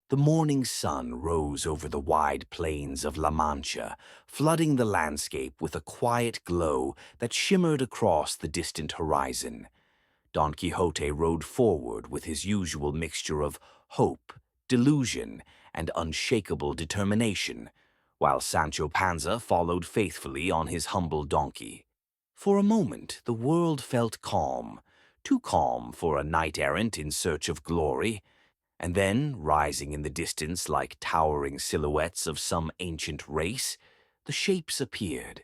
The morning sun rose over the wide plains of La Mancha, flooding the landscape with a quiet glow that shimmered across the distant horizon. Don Quixote rode forward with his usual mixture of hope, delusion, and unshakable determination, while Sancho Panza followed faithfully on his humble donkey. For a moment the world felt calm, too calm for a knight-errant in search of glory, and then, rising in the distance like towering silhouettes of some ancient race, the shapes appeared.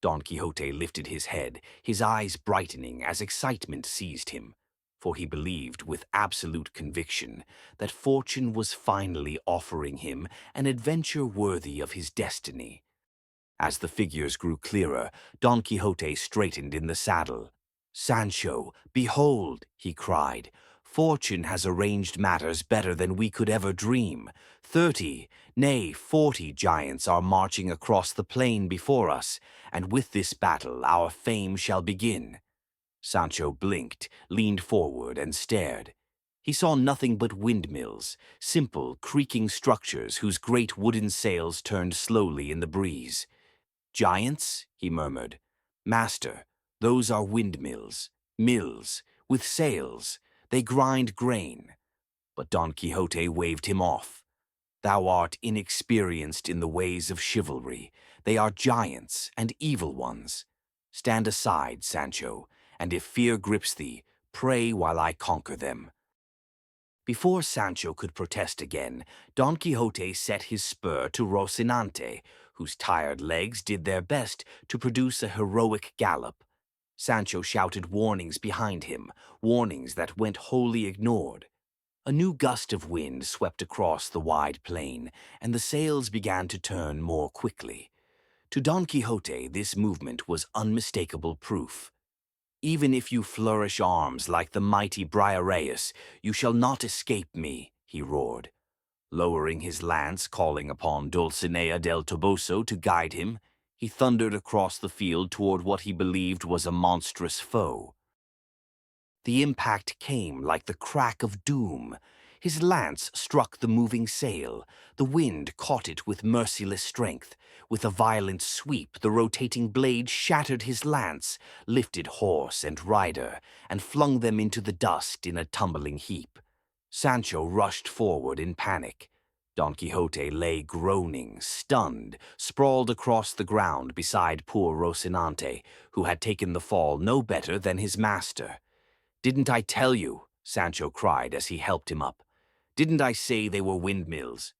Don Quixote lifted his head, his eyes brightening as excitement seized him, for he believed with absolute conviction that fortune was finally offering him an adventure worthy of his destiny. As the figures grew clearer, Don Quixote straightened in the saddle. "Sancho, behold," he cried, "fortune has arranged matters better than we could ever dream. 30, nay 40 giants are marching across the plain before us, and with this battle our fame shall begin." Sancho blinked, leaned forward, and stared. He saw nothing but windmills, simple, creaking structures whose great wooden sails turned slowly in the breeze. "Giants?" he murmured. "Master, those are windmills, mills, with sails. They grind grain." But Don Quixote waved him off. "Thou art inexperienced in the ways of chivalry. They are giants and evil ones. Stand aside, Sancho, and if fear grips thee, pray while I conquer them." Before Sancho could protest again, Don Quixote set his spur to Rocinante, whose tired legs did their best to produce a heroic gallop. Sancho shouted warnings behind him, warnings that went wholly ignored. A new gust of wind swept across the wide plain, and the sails began to turn more quickly. To Don Quixote, this movement was unmistakable proof. "Even if you flourish arms like the mighty Briareus, you shall not escape me," he roared. Lowering his lance, calling upon Dulcinea del Toboso to guide him, he thundered across the field toward what he believed was a monstrous foe. The impact came like the crack of doom. His lance struck the moving sail. The wind caught it with merciless strength. With a violent sweep, the rotating blade shattered his lance, lifted horse and rider, and flung them into the dust in a tumbling heap. Sancho rushed forward in panic. Don Quixote lay groaning, stunned, sprawled across the ground beside poor Rocinante, who had taken the fall no better than his master. "Didn't I tell you?" Sancho cried as he helped him up. "Didn't I say they were windmills?"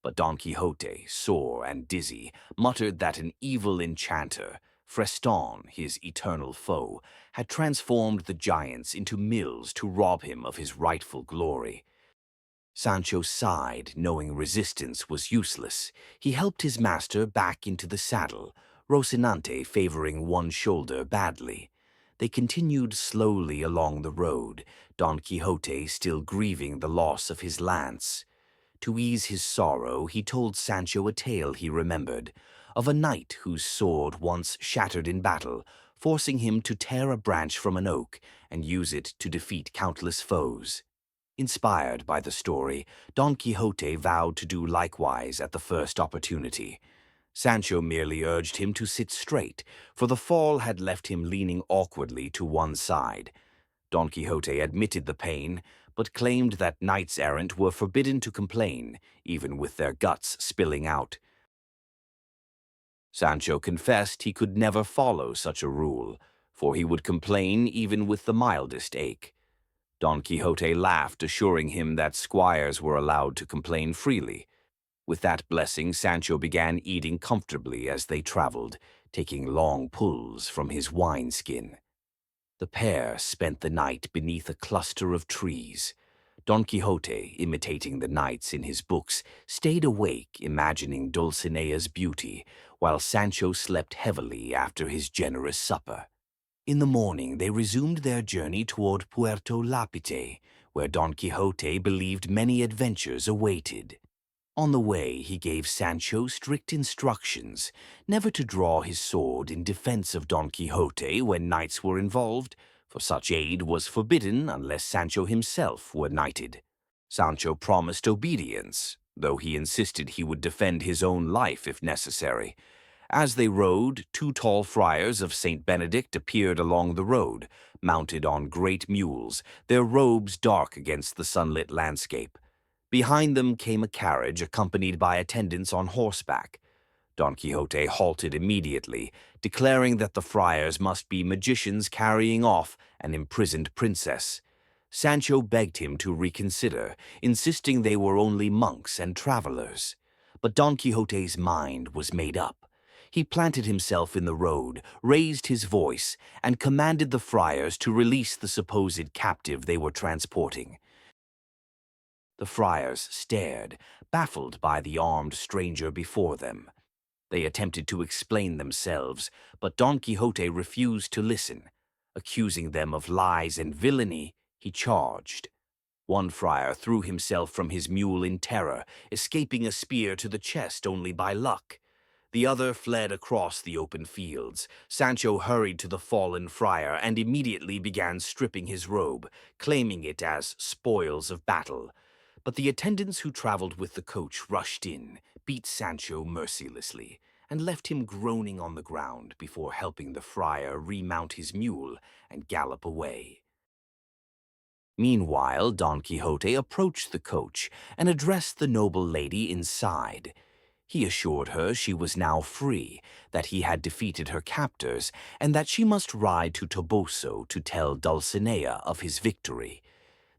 But Don Quixote, sore and dizzy, muttered that an evil enchanter, Freston, his eternal foe, had transformed the giants into mills to rob him of his rightful glory. Sancho sighed, knowing resistance was useless. He helped his master back into the saddle, Rocinante favoring one shoulder badly. They continued slowly along the road, Don Quixote still grieving the loss of his lance. To ease his sorrow, he told Sancho a tale he remembered, of a knight whose sword once shattered in battle, forcing him to tear a branch from an oak and use it to defeat countless foes. Inspired by the story, Don Quixote vowed to do likewise at the first opportunity. Sancho merely urged him to sit straight, for the fall had left him leaning awkwardly to one side. Don Quixote admitted the pain, but claimed that knights-errant were forbidden to complain, even with their guts spilling out. Sancho confessed he could never follow such a rule, for he would complain even with the mildest ache. Don Quixote laughed, assuring him that squires were allowed to complain freely. With that blessing, Sancho began eating comfortably as they traveled, taking long pulls from his wineskin. The pair spent the night beneath a cluster of trees. Don Quixote, imitating the knights in his books, stayed awake imagining Dulcinea's beauty, while Sancho slept heavily after his generous supper. In the morning they resumed their journey toward Puerto Lápice, where Don Quixote believed many adventures awaited. On the way he gave Sancho strict instructions never to draw his sword in defense of Don Quixote when knights were involved, for such aid was forbidden unless Sancho himself were knighted. Sancho promised obedience, though he insisted he would defend his own life if necessary. As they rode, two tall friars of Saint Benedict appeared along the road, mounted on great mules, their robes dark against the sunlit landscape. Behind them came a carriage accompanied by attendants on horseback. Don Quixote halted immediately, declaring that the friars must be magicians carrying off an imprisoned princess. Sancho begged him to reconsider, insisting they were only monks and travelers. But Don Quixote's mind was made up. He planted himself in the road, raised his voice, and commanded the friars to release the supposed captive they were transporting. The friars stared, baffled by the armed stranger before them. They attempted to explain themselves, but Don Quixote refused to listen. Accusing them of lies and villainy, he charged. One friar threw himself from his mule in terror, escaping a spear to the chest only by luck. The other fled across the open fields. Sancho hurried to the fallen friar and immediately began stripping his robe, claiming it as spoils of battle. But the attendants who traveled with the coach rushed in, beat Sancho mercilessly, and left him groaning on the ground before helping the friar remount his mule and gallop away. Meanwhile, Don Quixote approached the coach and addressed the noble lady inside. He assured her she was now free, that he had defeated her captors, and that she must ride to Toboso to tell Dulcinea of his victory.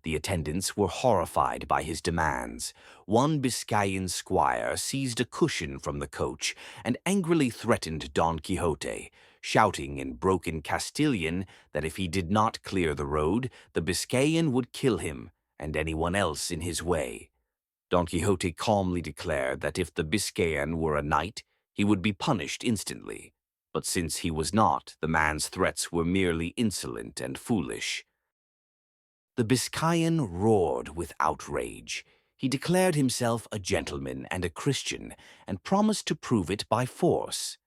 The attendants were horrified by his demands. One Biscayan squire seized a cushion from the coach and angrily threatened Don Quixote, shouting in broken Castilian that if he did not clear the road, the Biscayan would kill him and anyone else in his way. Don Quixote calmly declared that if the Biscayan were a knight, he would be punished instantly. But since he was not, the man's threats were merely insolent and foolish. The Biscayan roared with outrage. He declared himself a gentleman and a Christian, and promised to prove it by force.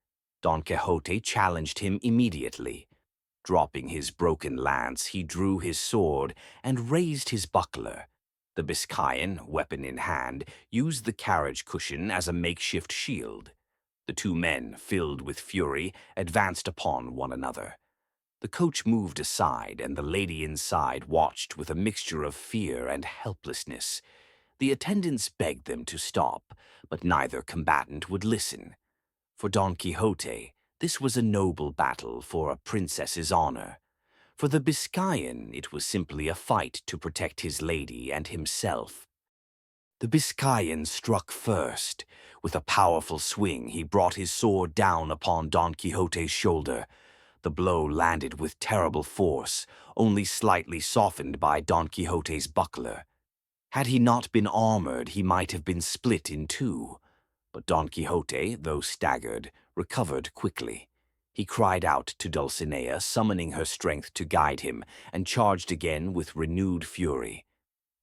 Don Quixote challenged him immediately. Dropping his broken lance, he drew his sword and raised his buckler. The Biscayan, weapon in hand, used the carriage cushion as a makeshift shield. The two men, filled with fury, advanced upon one another. The coach moved aside, and the lady inside watched with a mixture of fear and helplessness. The attendants begged them to stop, but neither combatant would listen. For Don Quixote, this was a noble battle for a princess's honor. For the Biscayan, it was simply a fight to protect his lady and himself. The Biscayan struck first. With a powerful swing, he brought his sword down upon Don Quixote's shoulder. The blow landed with terrible force, only slightly softened by Don Quixote's buckler. Had he not been armored, he might have been split in two. But Don Quixote, though staggered, recovered quickly. He cried out to Dulcinea, summoning her strength to guide him, and charged again with renewed fury.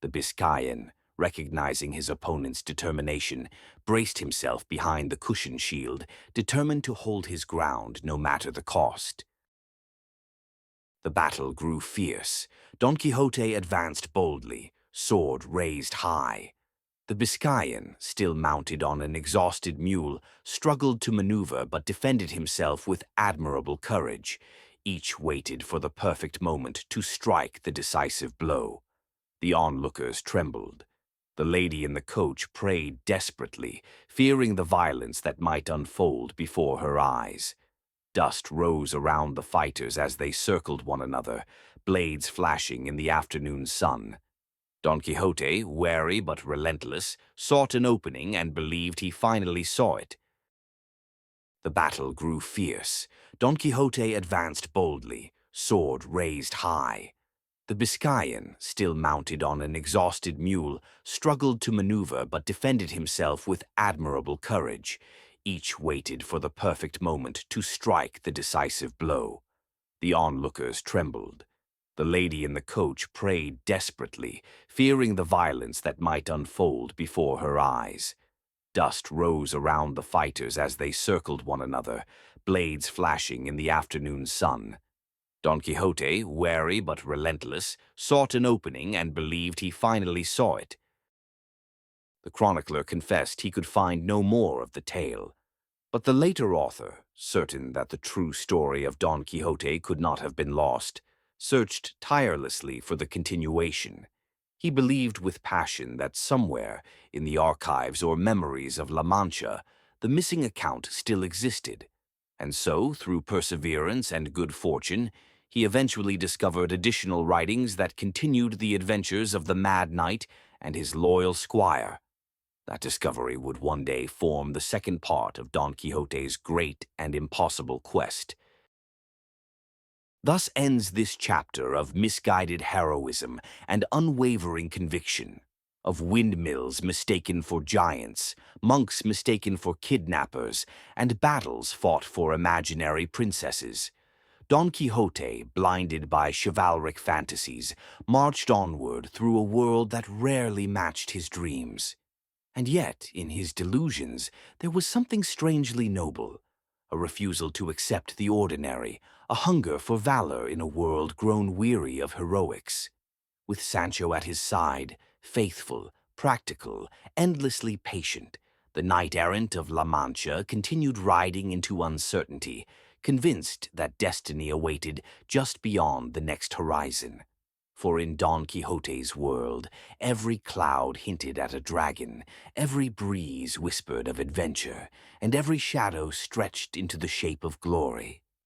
The Biscayan, recognizing his opponent's determination, braced himself behind the cushion shield, determined to hold his ground no matter the cost. The battle grew fierce. Don Quixote advanced boldly, sword raised high. The Biscayan, still mounted on an exhausted mule, struggled to maneuver but defended himself with admirable courage. Each waited for the perfect moment to strike the decisive blow. The onlookers trembled. The lady in the coach prayed desperately, fearing the violence that might unfold before her eyes. Dust rose around the fighters as they circled one another, blades flashing in the afternoon sun. Don Quixote, wary but relentless, sought an opening and believed he finally saw it. The battle grew fierce. Don Quixote advanced boldly, sword raised high. The Biscayan, still mounted on an exhausted mule, struggled to maneuver but defended himself with admirable courage. Each waited for the perfect moment to strike the decisive blow. The onlookers trembled. The lady in the coach prayed desperately, fearing the violence that might unfold before her eyes. Dust rose around the fighters as they circled one another, blades flashing in the afternoon sun. Don Quixote, wary but relentless, sought an opening and believed he finally saw it. The chronicler confessed he could find no more of the tale, but the later author, certain that the true story of Don Quixote could not have been lost, searched tirelessly for the continuation. He believed with passion that somewhere, in the archives or memories of La Mancha, the missing account still existed, and so, through perseverance and good fortune, he eventually discovered additional writings that continued the adventures of the Mad Knight and his loyal squire. That discovery would one day form the second part of Don Quixote's great and impossible quest. Thus ends this chapter of misguided heroism and unwavering conviction, of windmills mistaken for giants, monks mistaken for kidnappers, and battles fought for imaginary princesses. Don Quixote, blinded by chivalric fantasies, marched onward through a world that rarely matched his dreams. And yet, in his delusions, there was something strangely noble, a refusal to accept the ordinary, a hunger for valor in a world grown weary of heroics. With Sancho at his side, faithful, practical, endlessly patient, the knight-errant of La Mancha continued riding into uncertainty, convinced that destiny awaited just beyond the next horizon. For in Don Quixote's world, every cloud hinted at a dragon, every breeze whispered of adventure, and every shadow stretched into the shape of glory.